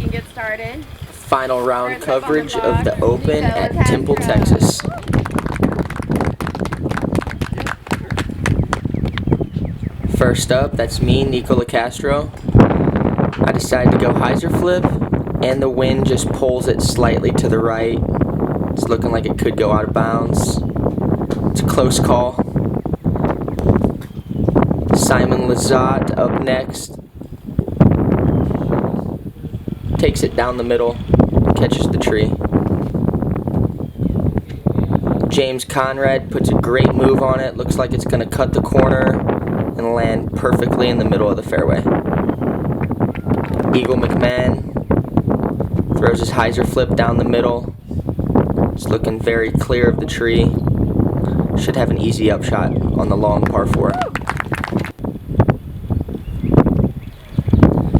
can get started. Final round coverage of the Open at Temple, Texas. First up, that's me, Nikko Locastro. I decided to go hyzer flip, and the wind just pulls it slightly to the right. It's looking like it could go out of bounds. It's a close call. Simon Lizotte up next. Takes it down the middle, catches the tree. James Conrad puts a great move on it. Looks like it's going to cut the corner and land perfectly in the middle of the fairway. Eagle Macmahon throws his hyzer flip down the middle. It's looking very clear of the tree. Should have an easy upshot on the long par 4.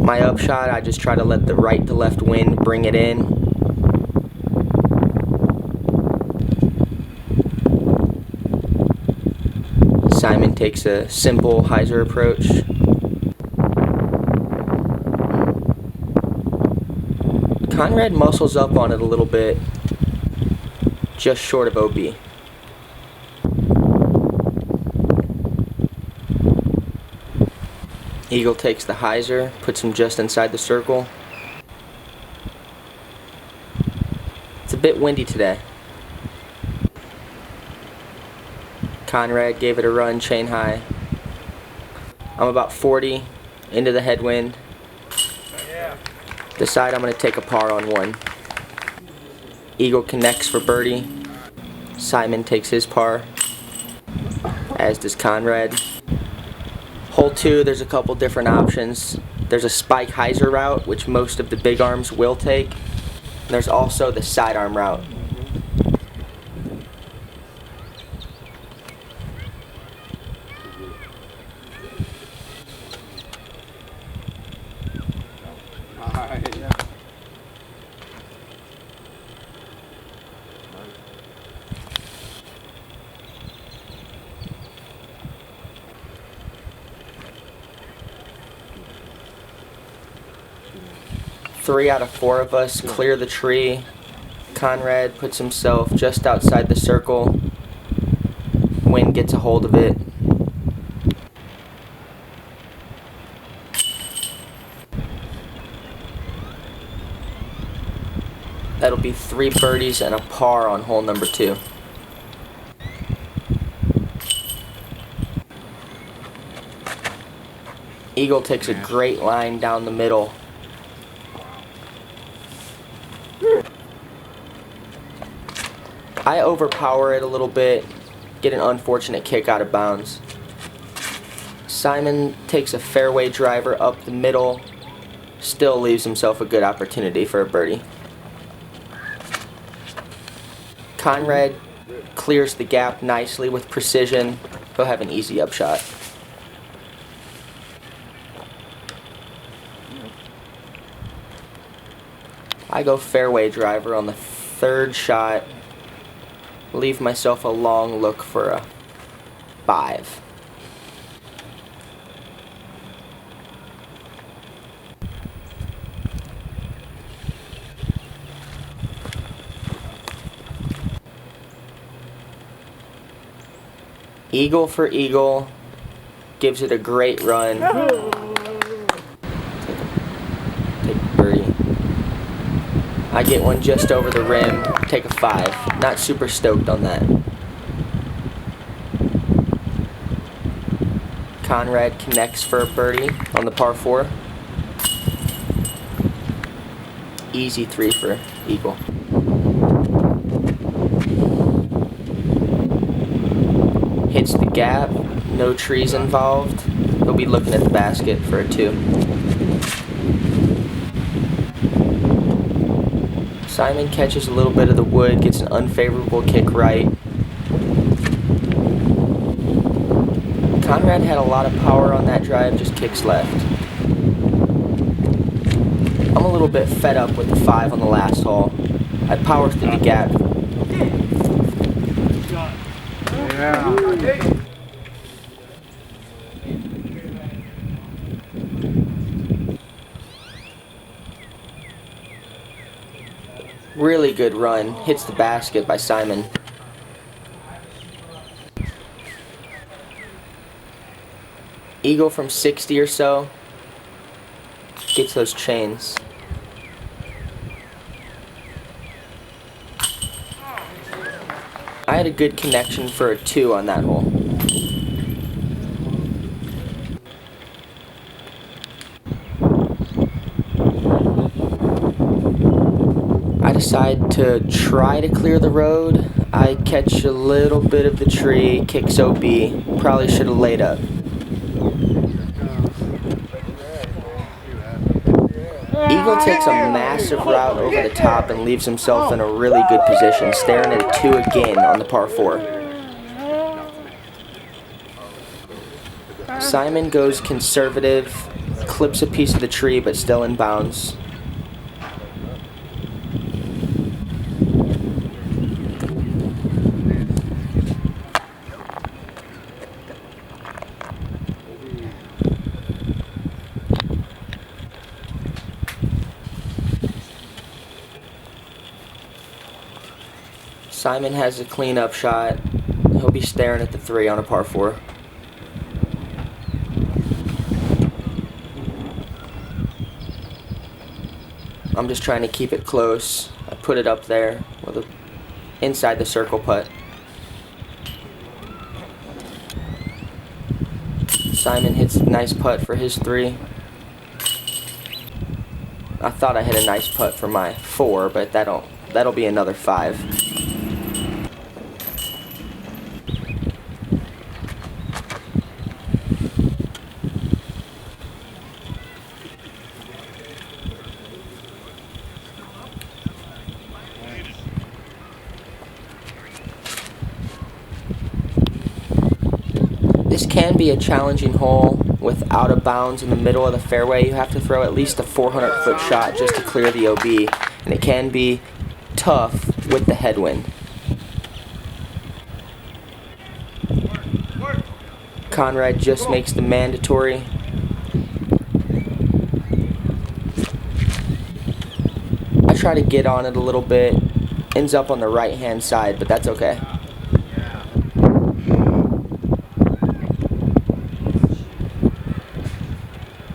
My upshot, I just try to let the right to left wind bring it in. Simon takes a simple hyzer approach. Conrad muscles up on it a little bit, just short of OB. Eagle takes the hyzer, puts him just inside the circle. It's a bit windy today. Conrad gave it a run, chain high. I'm about 40 into the headwind. Decide I'm going to take a par on 1. Eagle connects for birdie. Simon takes his par, as does Conrad. Hole 2, there's a couple different options. There's a spike hyzer route, which most of the big arms will take. And there's also the sidearm route. Three out of 4 of us clear the tree. Conrad puts himself just outside the circle. Wind gets a hold of it. That'll be 3 birdies and a par on hole number 2. Eagle takes a great line down the middle. I overpower it a little bit, get an unfortunate kick out of bounds. Simon takes a fairway driver up the middle, still leaves himself a good opportunity for a birdie. Conrad clears the gap nicely with precision. He'll have an easy upshot. I go fairway driver on the 3rd shot. Leave myself a long look for a 5. Eagle for eagle, gives it a great run. Take a birdie. I get one just over the rim, take a 5. Not super stoked on that. Conrad connects for a birdie on the par 4. Easy 3 for Eagle. Hits the gap, no trees involved. He'll be looking at the basket for a 2. Simon catches a little bit of the wood, gets an unfavorable kick right. Conrad had a lot of power on that drive, just kicks left. I'm a little bit fed up with the 5 on the last hole. I power through the gap. Yeah. Really good run. Hits the basket by Simon. Eagle from 60 or so. Gets those chains. I had a good connection for a 2 on that hole. I decide to try to clear the road. I catch a little bit of the tree, kicks OB. Probably should have laid up. Eagle takes a massive route over the top and leaves himself in a really good position, staring at a 2 again on the par 4. Simon goes conservative, clips a piece of the tree but still in bounds. Simon has a clean-up shot. He'll be staring at the 3 on a par 4. I'm just trying to keep it close. I put it up there with a inside the circle putt. Simon hits a nice putt for his 3. I thought I hit a nice putt for my 4, but that'll be another 5. This can be a challenging hole with out of bounds in the middle of the fairway. You have to throw at least a 400-foot shot just to clear the OB, and it can be tough with the headwind. Conrad just makes the mandatory. I try to get on it a little bit. Ends up on the right-hand side, but that's okay.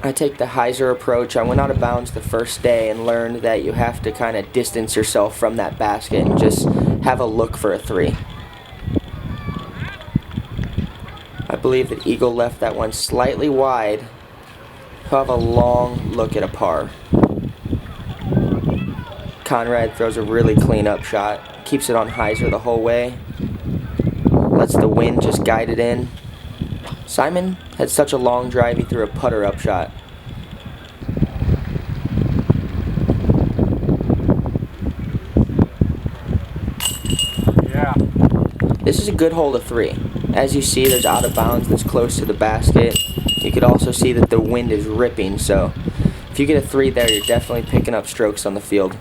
I take the hyzer approach. I went out of bounds the first day and learned that you have to kind of distance yourself from that basket and just have a look for a 3. I believe that Eagle left that one slightly wide. He'll have a long look at a par. Conrad throws a really clean up shot. Keeps it on hyzer the whole way. Lets the wind just guide it in. Simon had such a long drive, he threw a putter up shot. Yeah. This is a good hole to 3. As you see, there's out of bounds that's close to the basket. You could also see that the wind is ripping, so if you get a 3 there, you're definitely picking up strokes on the field.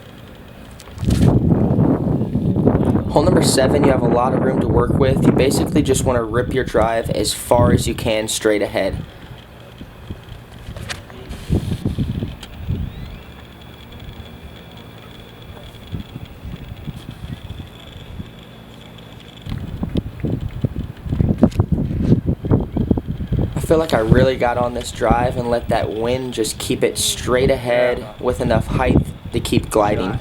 Hole number 7, you have a lot of room to work with. You basically just want to rip your drive as far as you can straight ahead. I feel like I really got on this drive and let that wind just keep it straight ahead with enough height to keep gliding.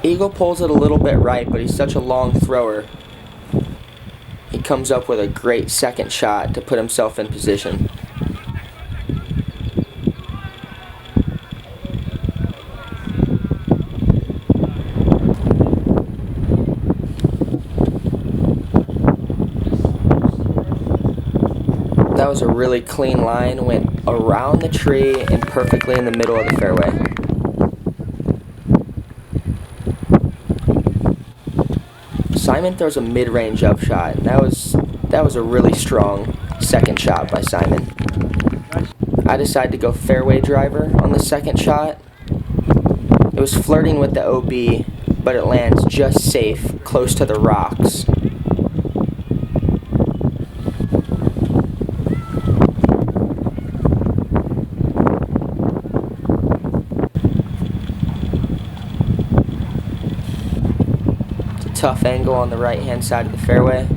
Eagle pulls it a little bit right, but he's such a long thrower. He comes up with a great second shot to put himself in position. That was a really clean line, went around the tree and perfectly in the middle of the fairway. Simon throws a mid-range upshot. That was a really strong second shot by Simon. I decided to go fairway driver on the second shot. It was flirting with the OB, but it lands just safe, close to the rocks. tough angle on the right hand side of the fairway.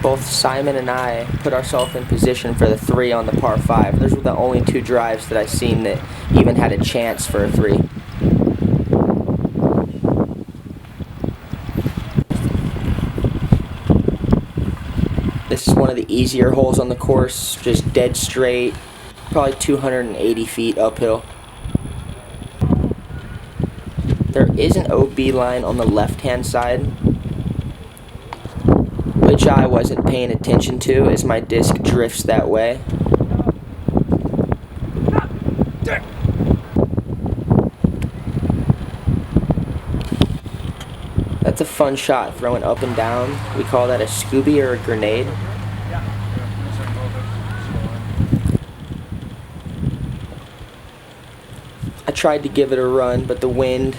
Both Simon and I put ourselves in position for the 3 on the par 5. Those were the only 2 drives that I seen that even had a chance for a 3. This is one of the easier holes on the course, just dead straight, probably 280 feet uphill. There is an OB line on the left-hand side, which I wasn't paying attention to as my disc drifts that way. That's a fun shot, throwing up and down. We call that a Scooby or a grenade. I tried to give it a run, but the wind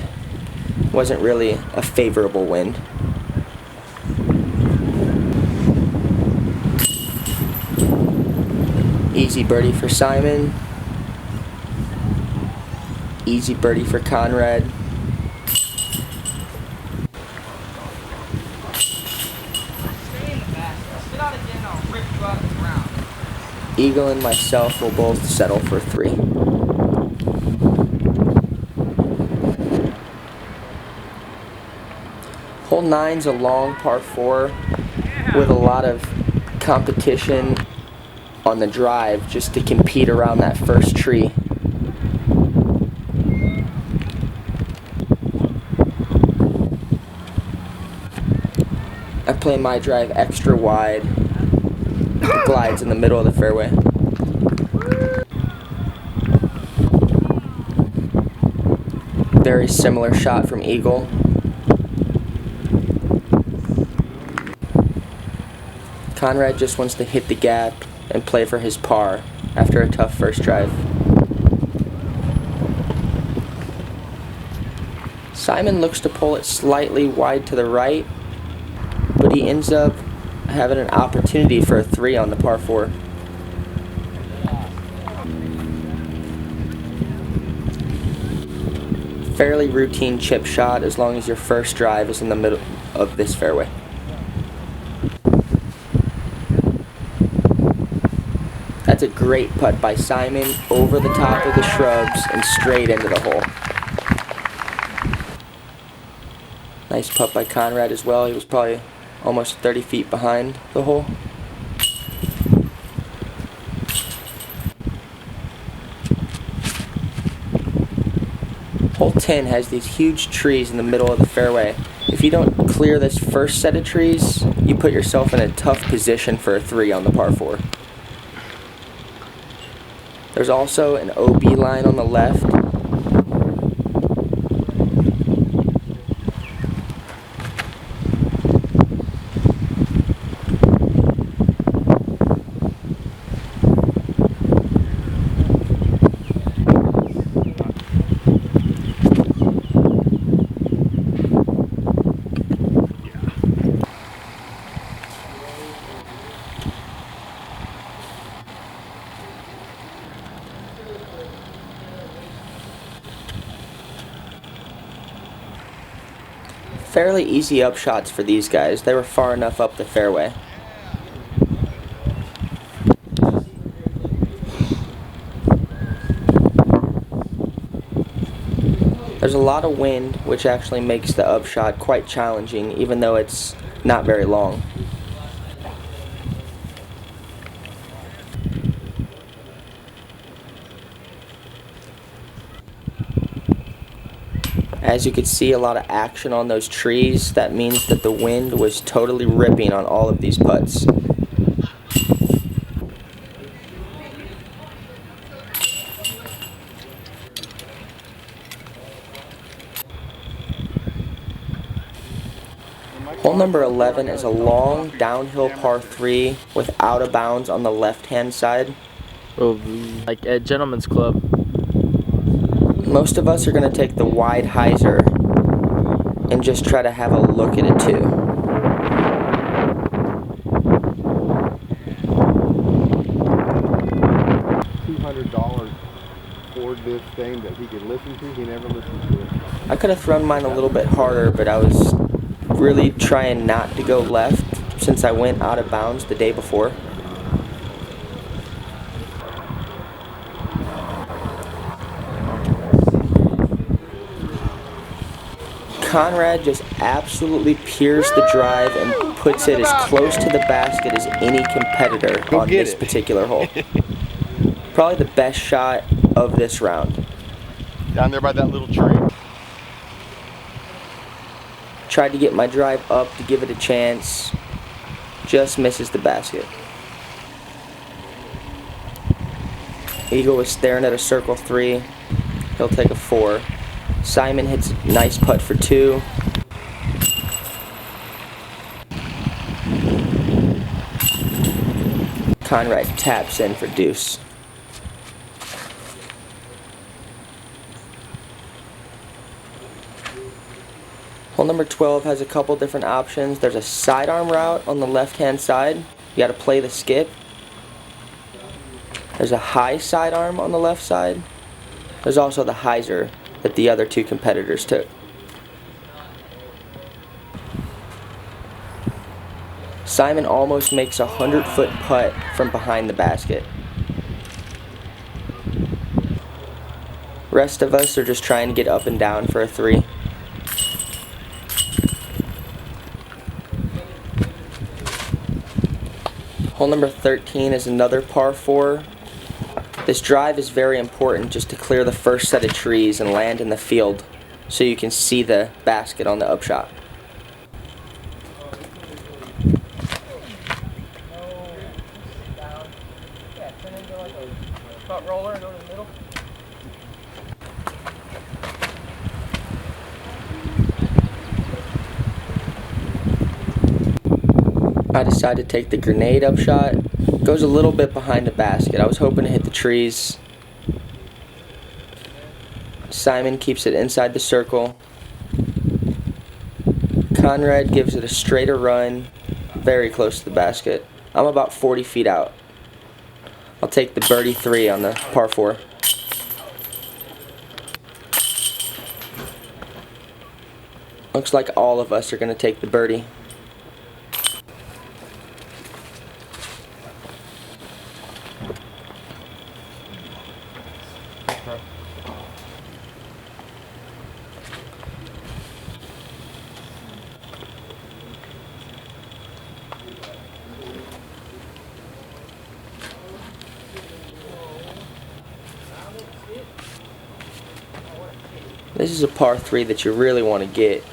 wasn't really a favorable wind. Easy birdie for Simon. Easy birdie for Conrad. Eagle and myself will both settle for 3. Hole 9's a long par 4 with a lot of competition on the drive just to compete around that first tree. I play my drive extra wide. It glides in the middle of the fairway. Very similar shot from Eagle. Conrad just wants to hit the gap and play for his par after a tough first drive. Simon looks to pull it slightly wide to the right, but he ends up having an opportunity for a 3 on the par 4. Fairly routine chip shot as long as your first drive is in the middle of this fairway. That's a great putt by Simon over the top of the shrubs and straight into the hole. Nice putt by Conrad as well. He was probably almost 30 feet behind the hole. Hole 10 has these huge trees in the middle of the fairway. If you don't clear this first set of trees, you put yourself in a tough position for a 3 on the par 4. There's also an OB line on the left. Fairly easy upshots for these guys. They were far enough up the fairway. There's a lot of wind, which actually makes the upshot quite challenging, even though it's not very long. As you can see, a lot of action on those trees. That means that the wind was totally ripping on all of these putts. Hole number 11 is a long downhill par 3 with out of bounds on the left-hand side. Oh, like at Gentleman's Club. Most of us are going to take the wide hyzer and just try to have a look at it too. $200 for this thing that he could listen to. He never listens to it. I could have thrown mine a little bit harder, but I was really trying not to go left since I went out of bounds the day before. Conrad just absolutely peers the drive and puts it as close to the basket as any competitor on this particular hole. Probably the best shot of this round. Down there by that little tree. Tried to get my drive up to give it a chance. Just misses the basket. Eagle was staring at a circle 3. He'll take a 4. Simon hits a nice putt for 2. Conrad taps in for deuce. Hole number 12 has a couple different options. There's a sidearm route on the left-hand side. You got to play the skip. There's a high sidearm on the left side. There's also the hyzer that the other 2 competitors took. Simon almost makes a 100-foot putt from behind the basket. Rest of us are just trying to get up and down for a 3. Hole number 13 is another par 4. This drive is very important just to clear the first set of trees and land in the field so you can see the basket on the upshot. I decided to take the grenade upshot. Goes a little bit behind the basket. I was hoping to hit the trees. Simon keeps it inside the circle. Conrad gives it a straighter run, very close to the basket. I'm about 40 feet out. I'll take the birdie 3 on the par 4. Looks like all of us are going to take the birdie. This is a par 3 that you really want to get.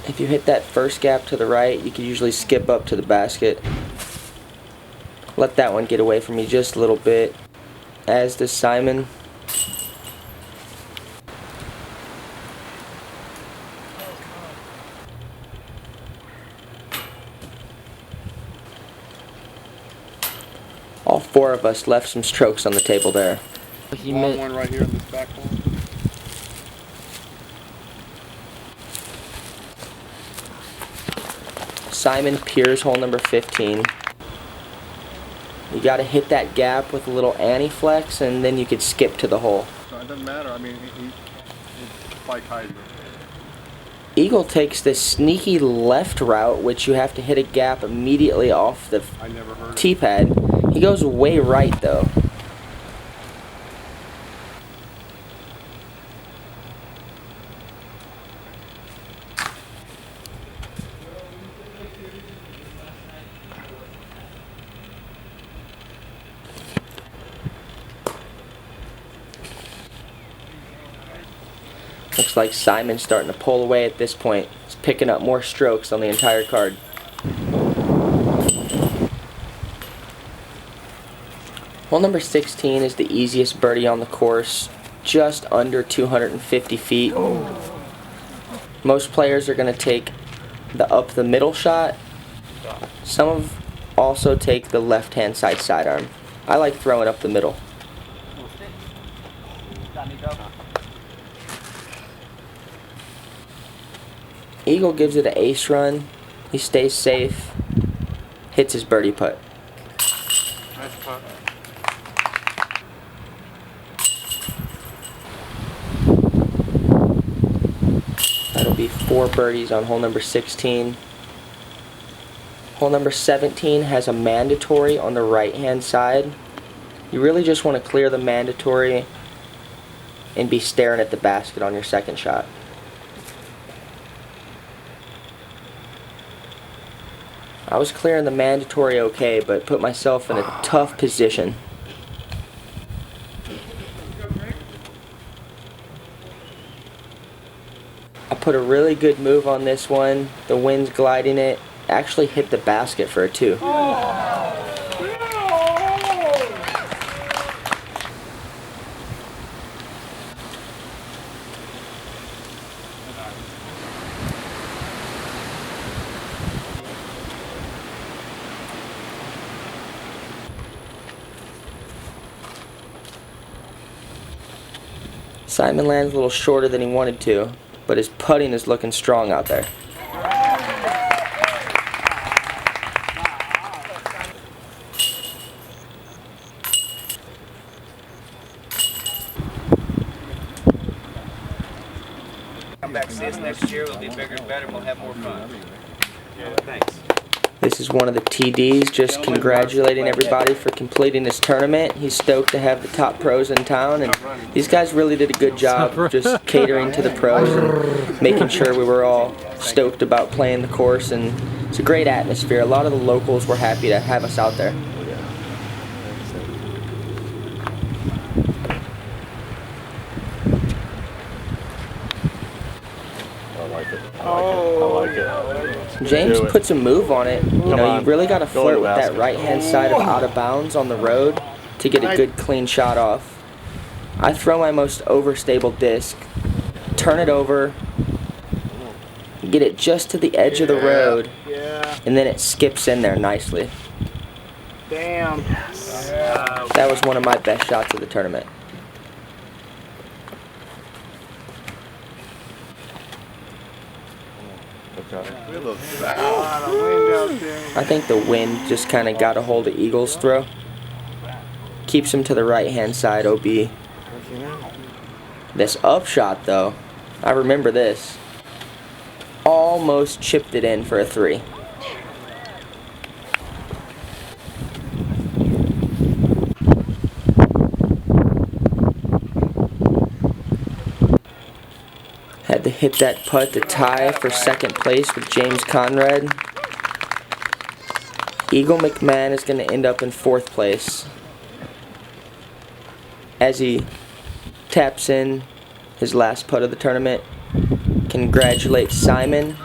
If you hit that first gap to the right, you can usually skip up to the basket. Let that one get away from you just a little bit, as does Simon. All 4 of us left some strokes on the table there. Long one right here in this back hole. Simon peers hole number 15. You got to hit that gap with a little anti-flex, and then you could skip to the hole. So it doesn't matter. I mean, he's like hyzer. Eagle takes this sneaky left route, which you have to hit a gap immediately off the tee pad. He goes way right though. Looks like Simon's starting to pull away at this point. He's picking up more strokes on the entire card. Hole number 16 is the easiest birdie on the course, just under 250 feet. Most players are going to take the up the middle shot. Some also take the left hand side sidearm. I like throwing up the middle. Eagle gives it an ace run. He stays safe. Hits his birdie putt. Nice putt. That'll be 4 birdies on hole number 16. Hole number 17 has a mandatory on the right-hand side. You really just want to clear the mandatory and be staring at the basket on your second shot. I was clearing the mandatory okay, but put myself in a tough position. I put a really good move on this one. The wind's gliding it. Actually hit the basket for a 2. Simon lands a little shorter than he wanted to, but his putting is looking strong out there. Come back, see us next year. We'll be bigger and better, and we'll have more fun. Yeah, thanks. This is one of the TDs just congratulating everybody for completing this tournament. He's stoked to have the top pros in town, and these guys really did a good job of just catering to the pros and making sure we were all stoked about playing the course, and it's a great atmosphere. A lot of the locals were happy to have us out there. James puts a move on it. You know, you really got to flirt with that right-hand side of out of bounds on the road to get a good clean shot off. I throw my most overstable disc, turn it over, get it just to the edge of the road, and then it skips in there nicely. Damn. That was one of my best shots of the tournament. I think the wind just kind of got a hold of Eagle's throw. Keeps him to the right-hand side, OB. This upshot, though, I remember this. Almost chipped it in for a 3. Had to hit that putt to tie for second place with James Conrad. Eagle Macmahon is going to end up in 4th place as he taps in his last putt of the tournament. Congratulate Simon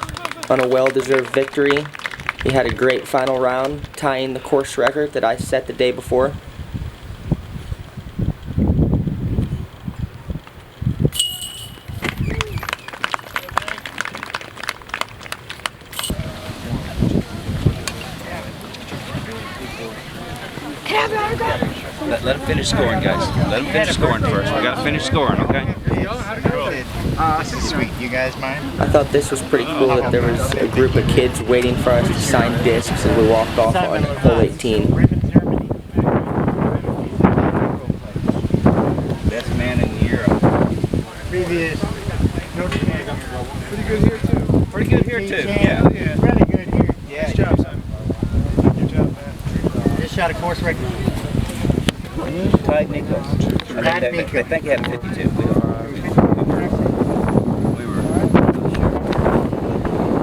on a well-deserved victory. He had a great final round, tying the course record that I set the day before. Let him finish scoring, guys. Let him finish scoring first. We got to finish scoring, okay? This is sweet. You guys mind? I thought this was pretty cool that there was a group of kids waiting for us to sign discs as we walked off on hole 18. Best man in Europe. Previous. Pretty good here too. Pretty good here, too. Yeah. Really good here. Yeah. Nice job, Simon. Good job, man. Just shot a course record. Tied Nikko. I think he had a 52. We were.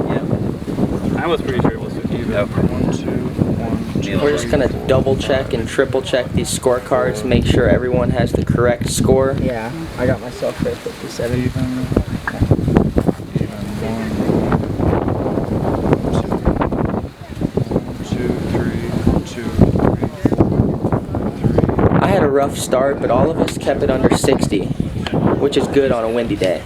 Yeah. I was pretty sure it was 50. We're just going to double check and triple check these scorecards, make sure everyone has the correct score. Yeah, I got myself at 57. I had a rough start, but all of us kept it under 60, which is good on a windy day.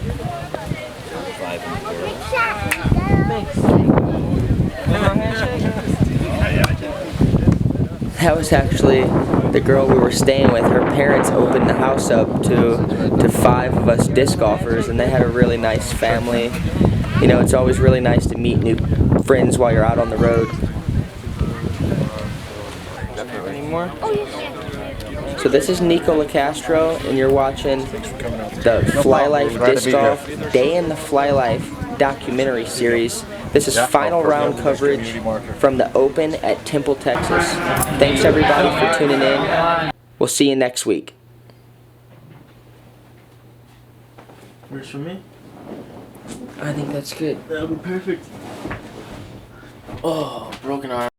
That was actually the girl we were staying with. Her parents opened the house up to 5 of us disc golfers, and they had a really nice family. You know, it's always really nice to meet new friends while you're out on the road. Anymore? So this is Nikko Locastro, and you're watching the Fly Life Disc Golf Day in the Fly Life documentary series. This is final round coverage from the Open at Temple, Texas. Thanks everybody for tuning in. We'll see you next week. Where's for me? I think that's good. That'll be perfect. Oh, broken arm.